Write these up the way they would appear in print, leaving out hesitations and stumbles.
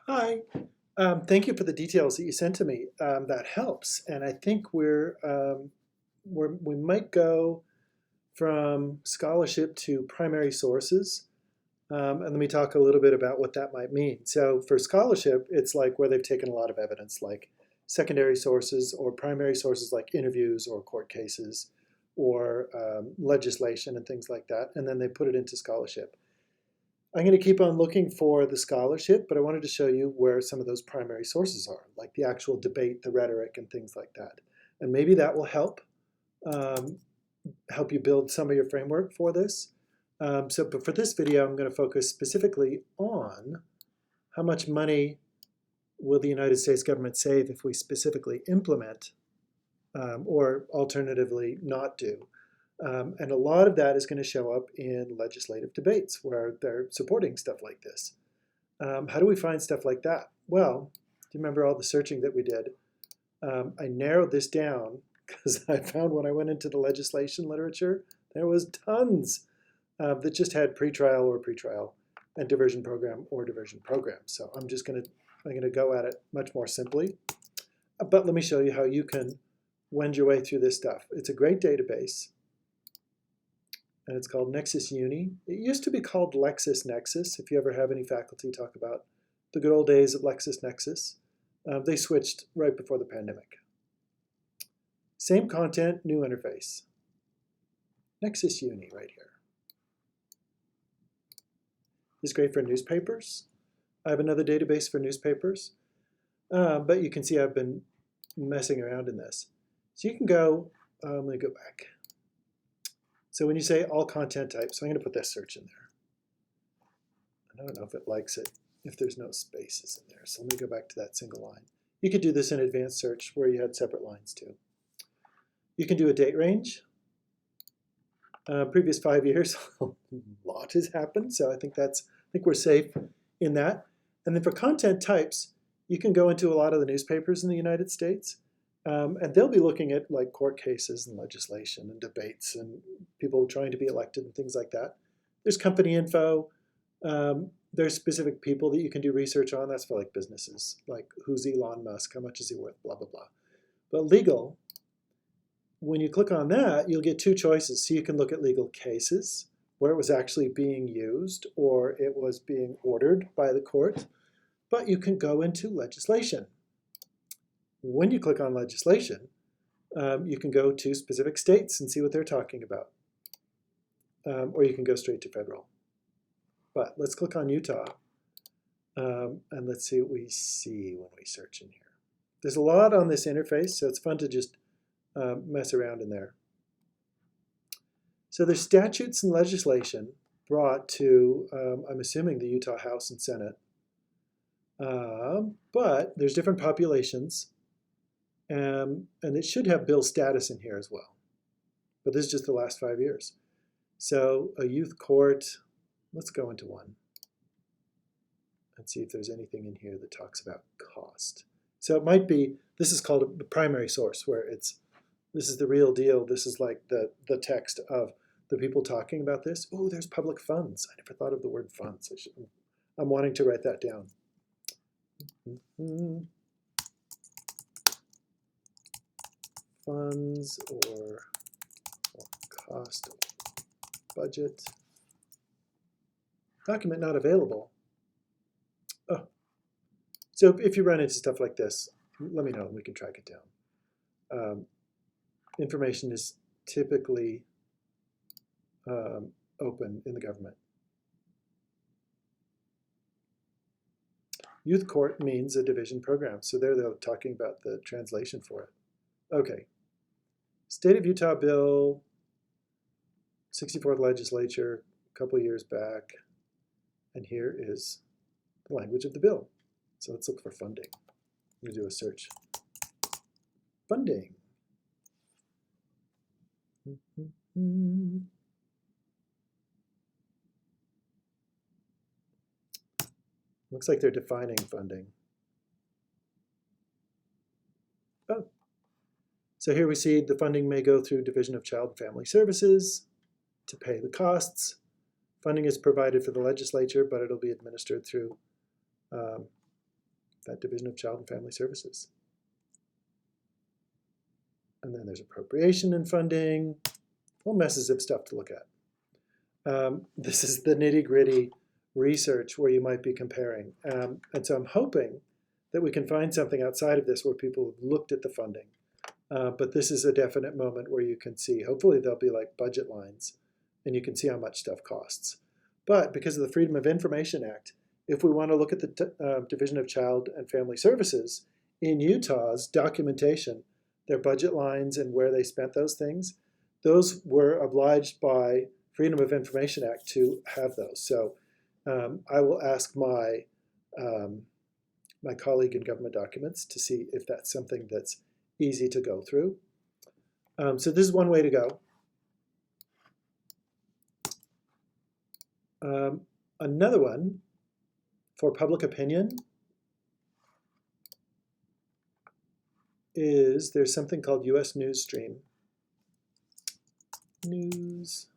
Hi. Thank you for the details that you sent to me. That helps, and I think we might go from scholarship to primary sources. And let me talk a little bit about what that might mean. So for scholarship, it's like where they've taken a lot of evidence, like secondary sources or primary sources like interviews or court cases or legislation and things like that, and then they put it into scholarship. I'm going to keep on looking for the scholarship, but I wanted to show you where some of those primary sources are, like the actual debate, the rhetoric, and things like that. And maybe that will um, help you build some of your framework for this. But for this video, I'm going to focus specifically on how much money will the United States government save if we specifically implement or alternatively not do. And a lot of that is going to show up in legislative debates where they're supporting stuff like this. How do we find stuff like that? Well, do you remember all the searching that we did? I narrowed this down because I found when I went into the legislation literature, there was tons that just had pretrial or pretrial and diversion program or diversion program. So I'm going to go at it much more simply. But let me show you how you can wend your way through this stuff. It's a great database, and it's called Nexus Uni. It used to be called LexisNexis. If you ever have any faculty talk about the good old days of LexisNexis, they switched right before the pandemic. Same content, new interface. Nexus Uni right here. This is great for newspapers. I have another database for newspapers, but you can see I've been messing around in this. So you can go, let me go back. So when you say all content types, I'm going to put that search in there. I don't know if it likes it if there's no spaces in there. So let me go back to that single line. You could do this in advanced search where you had separate lines too. You can do a date range. Previous 5 years, a lot has happened. So I think we're safe in that. And then for content types, you can go into a lot of the newspapers in the United States. And they'll be looking at like court cases and legislation and debates and people trying to be elected and things like that. There's company info. There's specific people that you can do research on. That's for like businesses, like who's Elon Musk, how much is he worth, blah, blah, blah. But legal, when you click on that, you'll get two choices. So you can look at legal cases where it was actually being used or it was being ordered by the court, but you can go into legislation. When you click on legislation, you can go to specific states and see what they're talking about. Or you can go straight to federal. But let's click on Utah, and let's see what we see when we search in here. There's a lot on this interface, so it's fun to just mess around in there. So there's statutes and legislation brought to, I'm assuming, the Utah House and Senate. But there's different populations. And it should have bill status in here as well. But this is just the last 5 years. So a youth court, let's go into one and see if there's anything in here that talks about cost. So it might be, this is called a primary source where this is the real deal. This is like the text of the people talking about this. Oh, there's public funds. I never thought of the word funds. I'm wanting to write that down. Funds or cost budget. Document not available. Oh. So if you run into stuff like this, let me know and we can track it down. Information is typically open in the government. Youth court means a division program. So there they're talking about the translation for it. Okay. State of Utah Bill, 64th Legislature, a couple of years back. And here is the language of the bill. So let's look for funding. I'm going to do a search. Funding. Looks like they're defining funding. Oh. So here we see the funding may go through Division of Child and Family Services to pay the costs. Funding is provided for the legislature, but it'll be administered through that Division of Child and Family Services. And then there's appropriation and funding, whole messes of stuff to look at. This is the nitty-gritty research where you might be comparing. And so I'm hoping that we can find something outside of this where people have looked at the funding. But this is a definite moment where you can see, hopefully there'll be like budget lines, and you can see how much stuff costs. But because of the Freedom of Information Act, if we want to look at the Division of Child and Family Services in Utah's documentation, their budget lines and where they spent those things, those were obliged by Freedom of Information Act to have those. So I will ask my my colleague in government documents to see if that's something that's easy to go through. So this is one way to go. Another one for public opinion is there's something called US News Stream. News.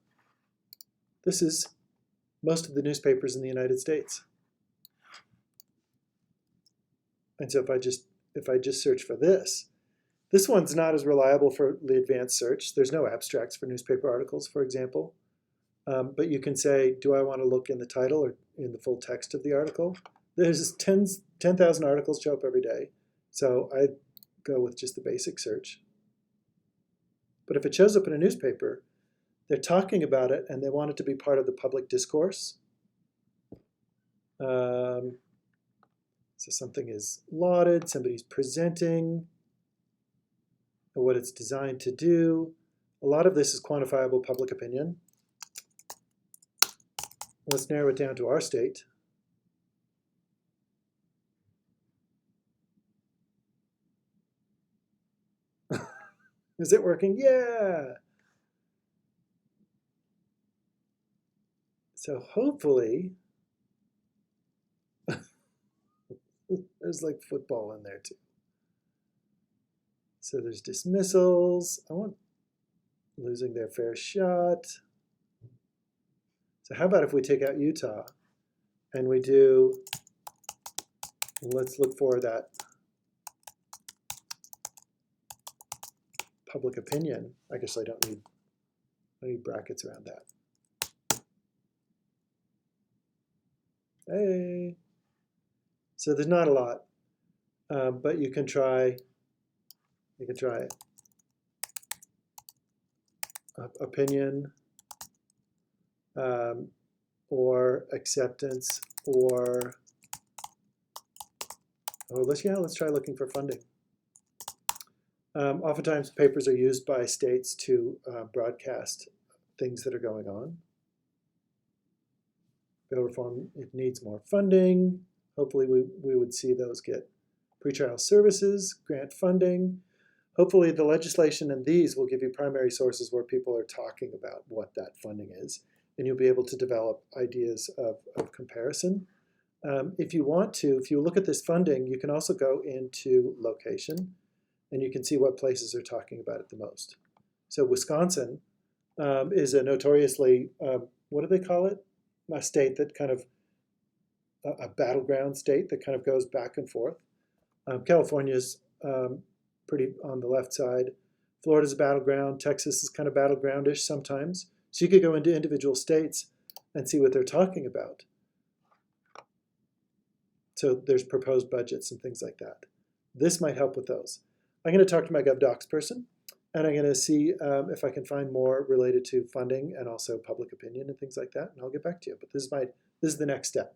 This is most of the newspapers in the United States. And so if I just search for this one's not as reliable for the advanced search. There's no abstracts for newspaper articles, for example. But you can say, do I want to look in the title or in the full text of the article? There's 10,000 articles show up every day. So I go with just the basic search. But if it shows up in a newspaper, they're talking about it and they want it to be part of the public discourse. So something is lauded, somebody's presenting what it's designed to do. A lot of this is quantifiable public opinion. Let's narrow it down to our state. Is it working? Yeah. So hopefully, there's like football in there too. So there's dismissals. I want losing their fair shot. So how about if we take out Utah and we do, let's look for that public opinion. I guess I don't need brackets around that. Hey. So there's not a lot, but you can try opinion, or acceptance, or let's try looking for funding. Oftentimes papers are used by states to broadcast things that are going on. Bail reform, it needs more funding. Hopefully we would see those get pretrial services, grant funding. Hopefully the legislation in these will give you primary sources where people are talking about what that funding is, and you'll be able to develop ideas of comparison. If you want to, if you look at this funding, you can also go into location, and you can see what places are talking about it the most. So Wisconsin is a notoriously, what do they call it? A state that kind of, a battleground state that kind of goes back and forth. California's pretty on the left side. Florida's a battleground. Texas is kind of battlegroundish sometimes. So you could go into individual states and see what they're talking about. So there's proposed budgets and things like that. This might help with those. I'm going to talk to my GovDocs person, and I'm going to see if I can find more related to funding and also public opinion and things like that, and I'll get back to you. But this is the next step.